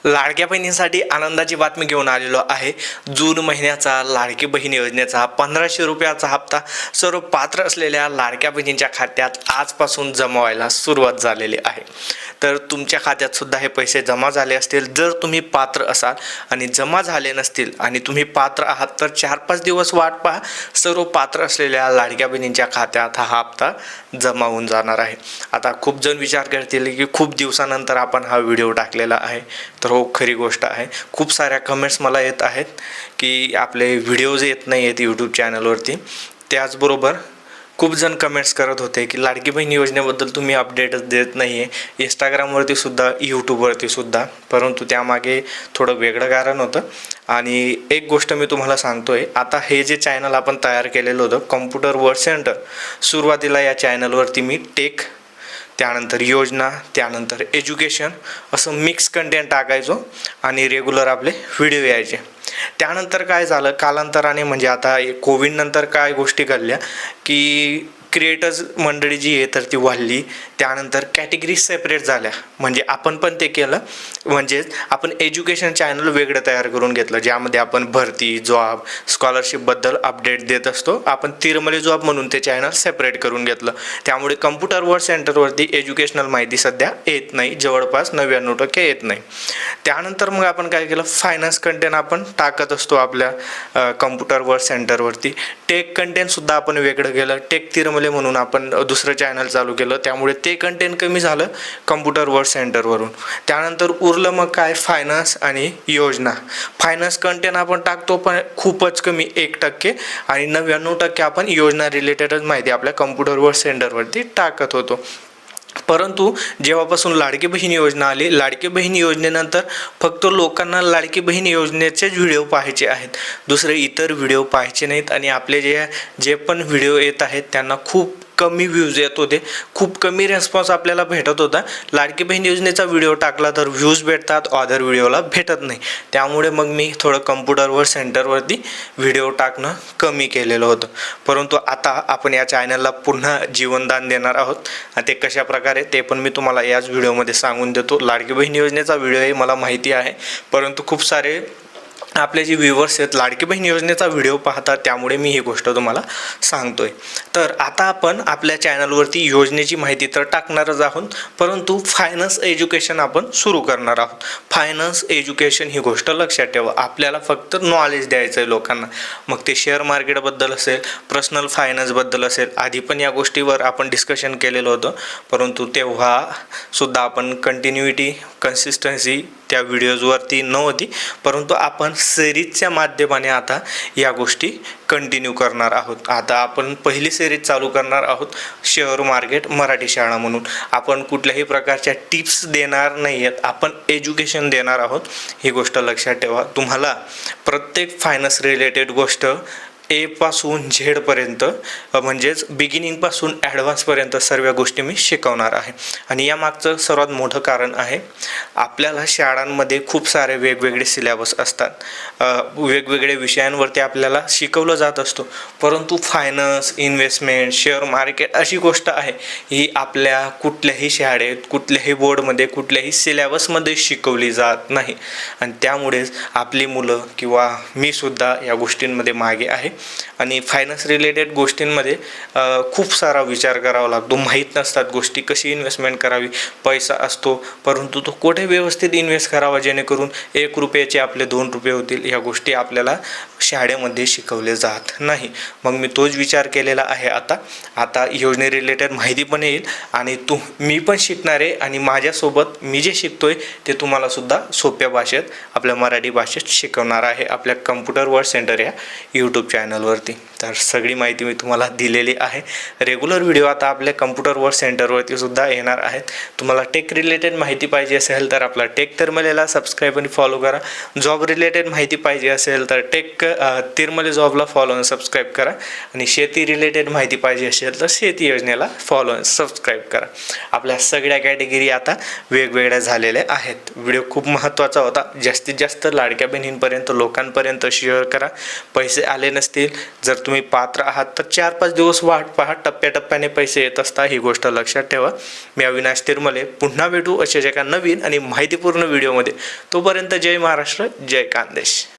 लाडक्या बहिणींसाठी आनंदाची बातमी घेऊन आलेलो आहे। जून महिन्याचा लाडकी बहीण योजनेचा 1500 रुपयाचा हप्ता सर्व पात्र असलेल्या लाडक्या बहिणींच्या खात्यात आजपासून जमा व्हायला सुरुवात झालेली आहे। तर तुमच्या खात्यात सुद्धा हे पैसे जमा झाले असतील। जर तुम्ही पात्र असाल आणि जमा झाले नसतील आणि तुम्ही पात्र आहात तर 4-5 दिवस वाट पहा। सर्व पात्र असलेल्या लाडक्या बहिणींच्या खात्यात हा हप्ता जमा होऊन जाणार आहे। आता खूप जण विचार करतील की खूप दिवसानंतर आपण हा व्हिडिओ टाकलेला आहे, तर हो, खरी गोष्ट आहे। खूप साऱ्या कमेंट्स मला येत आहेत की आपले व्हिडिओज येत नाही आहेत यूट्यूब चॅनलवरती। त्याचबरोबर खूप जण कमेंट्स करत होते की लाडकी बहीण योजनेबद्दल तुम्ही अपडेटच देत नाही आहे, इंस्टाग्रामवरती सुद्धा यूट्यूबवरती सुद्धा। परंतु त्यामागे थोडं वेगळं कारण होतं। आणि एक गोष्ट मी तुम्हाला सांगतोय, आता हे जे चॅनल आपण तयार केलेलं होतं कम्प्युटर वर्क सेंटर, सुरुवातीला या चॅनलवरती मी टेक, त्यानंतर योजना, त्यानंतर एज्युकेशन असं मिक्स कंटेंट टाकायचो आणि रेग्युलर आपले व्हिडिओ यायचे। त्यानंतर काय झालं, कालांतराने म्हणजे आता कोविड नंतर काय गोष्टी घडल्या की क्रिएटर्स मंडळी जी आहे तर ती वाढली। त्यानंतर कॅटेगरी सेपरेट झाल्या, म्हणजे आपण पण ते केलं, म्हणजेच आपण एज्युकेशन चॅनल वेगळं तयार करून घेतलं, ज्यामध्ये आपण भरती, जॉब, स्कॉलरशिपबद्दल अपडेट देत असतो। आपण तिरमले जॉब म्हणून ते चॅनल सेपरेट करून घेतलं। त्यामुळे कम्प्युटर वर्क सेंटरवरती एज्युकेशनल माहिती सध्या येत नाही, जवळपास 99% येत नाही। त्यानंतर मग आपण काय केलं, फायनान्स कंटेंट आपण टाकत असतो आपल्या कम्प्युटर वर्क सेंटरवरती। टेक कंटेंटसुद्धा आपण वेगळं केलं, टेक तिरमले म्हणून आपण दुसरं चॅनल चालू केलं, त्यामुळे ते कंटेंट कमी झालं कम्प्युटर वर्क सेंटरवरून। त्यानंतर उरलं मग काय, फायनान्स आणि योजना। फायनान्स कंटेंट आपण टाकतो पण खूपच कमी, 1% आणि 99% आपण योजना रिलेटेडच माहिती आपल्या कम्प्युटर वर्क सेंटरवरती टाकत होतो। परंतु जेव्हापासून लाडकी बहीण योजना आली, लाडकी बहीण योजनेनंतर फक्त लोकांना लाडकी बहीण योजनेचेच व्हिडिओ पाहायचे आहेत, दुसरे इतर व्हिडिओ पाहायचे नाहीत। आणि आपले जे पण व्हिडिओ येत आहेत त्यांना खूप कमी व्ह्यूज येत होते, खूप कमी रेस्पॉन्स आपल्याला भेटत होता। लाडकी बहीण योजनेचा व्हिडिओ टाकला तर व्ह्यूज भेटतात, अदर व्हिडिओला भेटत नाही। त्यामुळे मग मी थोडं कम्प्युटरवर सेंटरवरती व्हिडिओ टाकणं कमी केलेलं होतं। परंतु आता आपण या चॅनलला पुन्हा जीवनदान देणार आहोत, आणि ते कशा प्रकारे ते पण मी तुम्हाला याच व्हिडिओमध्ये सांगून देतो। लाडकी बहीण योजनेचा व्हिडिओही मला माहिती आहे, परंतु खूप सारे आपले जे व्ह्यूवर्स आहेत लाडकी बहीण योजनेचा व्हिडिओ पाहतात, त्यामुळे मी ही गोष्ट तुम्हाला सांगतोय। तर आता आपण आपल्या चॅनलवरती योजनेची माहिती तर टाकणारच आहोत, परंतु फायनान्स एज्युकेशन आपण सुरू करणार आहोत। फायनान्स एज्युकेशन ही गोष्ट लक्षात ठेवा, आपल्याला फक्त नॉलेज द्यायचं आहे लोकांना। मग ते शेअर मार्केटबद्दल असेल, पर्सनल फायनान्सबद्दल असेल, आधी पण या गोष्टीवर आपण डिस्कशन केलेलं होतं, परंतु तेव्हा सुद्धा आपण कन्सिस्टन्सी त्या व्हिडिओजवरती नव्हती। परंतु आपण सिरीजच्या माध्यमाने आता या गोष्टी कंटिन्यू करणार आहोत। आता आपण पहिली सिरीज चालू करणार आहोत, शेअर मार्केट मराठी शाळा म्हणून। आपण कुठल्याही प्रकारच्या टिप्स देणार नाही आहेत, आपण एज्युकेशन देणार आहोत, ही गोष्ट लक्षात ठेवा। तुम्हाला प्रत्येक फायनान्स रिलेटेड गोष्ट ए पासून झेड पर्यंत, म्हणजेच बिगिनिंगपासून ॲडव्हान्सपर्यंत सर्व गोष्टी मी शिकवणार आहे। आणि यामागचं सर्वात मोठं कारण आहे, आपल्याला शाळांमध्ये खूप सारे वेगवेगळे सिलेबस असतात, वेगवेगळे विषयांवरती आपल्याला शिकवलं जात असतो, परंतु फायनान्स, इन्व्हेस्टमेंट, शेअर मार्केट अशी गोष्ट आहे ही आपल्या कुठल्याही शाळेत, कुठल्याही बोर्डमध्ये, कुठल्याही सिलेबसमध्ये शिकवली जात नाही। आणि त्यामुळेच आपली मुलं किंवा मी सुद्धा या गोष्टींमध्ये मागे आहे। आणि फायनान्स रिलेटेड गोष्टींमध्ये खूप सारा विचार करावा लागतो, माहीत नसतात गोष्टी, कशी इन्व्हेस्टमेंट करावी, पैसा असतो परंतु तो कुठे व्यवस्थित इन्व्हेस्ट करावा जेणेकरून 1 रुपयाचे आपले 2 रुपये होतील, ह्या गोष्टी आपल्याला शाळेमध्ये शिकवले जात नाही। मग मी तोच विचार केलेला आहे। आता योजने रिलेटेड माहिती पण येईल आणि मी पण शिकणार आहे, आणि माझ्यासोबत मी जे शिकतोय ते तुम्हाला सुद्धा सोप्या भाषेत, आपल्या मराठी भाषेत शिकवणार आहे आपल्या कम्प्युटर वर्क सेंटर या यूट्यूब चॅनलवरती। तर सगळी माहिती मी तुम्हाला दिलेली आहे। रेग्युलर व्हिडिओ आता आपल्या कम्प्युटर वर्क सेंटरवरती सुद्धा येणार आहेत। तुम्हाला टेक रिलेटेड माहिती पाहिजे असेल तर आपला टेक तिरमलेला सबस्क्राईब आणि फॉलो करा। जॉब रिलेटेड माहिती पाहिजे असेल तर टेक तिरमले जॉबला फॉलो आणि सबस्क्राईब करा। आणि शेती रिलेटेड माहिती पाहिजे असेल तर शेती योजनेला फॉलो आणि सबस्क्राईब करा। आपल्या सगळ्या कॅटेगरी आता वेगवेगळ्या झालेल्या आहेत। व्हिडिओ खूप महत्त्वाचा होता, जास्तीत जास्त लाडक्या बहिणींपर्यंत, लोकांपर्यंत शेअर करा। पैसे आले नसतील, जर तुम्ही पात्र आहात तर 4-5 दिवस वाट पहा, टप्प्याटप्प्याने पैसे येत असतात, ही गोष्ट लक्षात ठेवा. मी अविनाश तिरमले पुन्हा भेटू अशाच एका नवीन आणि माहितीपूर्ण व्हिडिओमध्ये. तोपर्यंत जय महाराष्ट्र, जय खानदेश.